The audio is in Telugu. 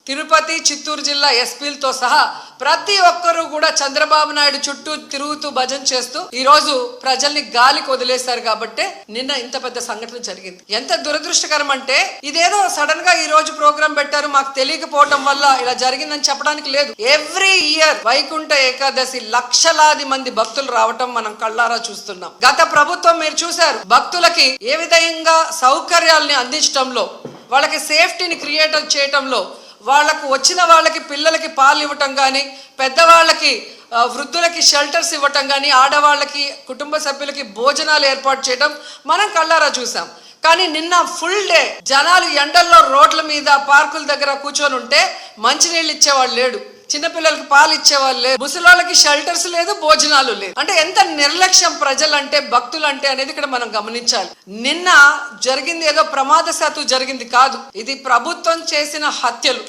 తిరుపతి, చిత్తూరు జిల్లా ఎస్పీలతో సహా ప్రతి ఒక్కరూ కూడా చంద్రబాబు నాయుడు చుట్టూ తిరుగుతూ భజన చేస్తూ ఈ రోజు ప్రజల్ని గాలికి వదిలేశారు కాబట్టి నిన్న ఇంత పెద్ద సంఘటన జరిగింది. ఎంత దురదృష్టకరం అంటే ఇదేదో సడన్ గా ఈ రోజు ప్రోగ్రాం పెట్టారు, మాకు తెలియకపోవడం వల్ల ఇలా జరిగిందని చెప్పడానికి లేదు. ఎవ్రీ ఇయర్ వైకుంఠ ఏకాదశి లక్షలాది మంది భక్తులు రావటం మనం కళ్ళారా చూస్తున్నాం. గత ప్రభుత్వం మీరు చూశారు, భక్తులకి ఏ విధంగా సౌకర్యాలని అందించడంలో, వాళ్ళకి సేఫ్టీని క్రియేట్ చేయటంలో, వాళ్ళకు వచ్చిన వాళ్ళకి పిల్లలకి పాలు ఇవ్వటం కానీ, పెద్దవాళ్ళకి వృద్ధులకి షెల్టర్స్ ఇవ్వటం కానీ, ఆడవాళ్ళకి కుటుంబ సభ్యులకి భోజనాలు ఏర్పాటు చేయడం మనం కళ్ళారా చూసాం. కానీ నిన్న ఫుల్ డే జనాలు ఎండల్లో రోడ్ల మీద పార్కుల దగ్గర కూర్చొని ఉంటే మంచినీళ్ళు ఇచ్చేవాళ్ళు లేడు, చిన్నపిల్లలకి పాలు ఇచ్చేవాళ్ళు లేదు, ముసలిళ్ళకి షెల్టర్స్ లేదు, భోజనాలు లేదు. అంటే ఎంత నిర్లక్ష్యం ప్రజలంటే, భక్తులంటే అనేది ఇక్కడ మనం గమనించాలి. నిన్న జరిగింది ఏదో ప్రమాదశాత్తు జరిగింది కాదు, ఇది ప్రభుత్వం చేసిన హత్యలు.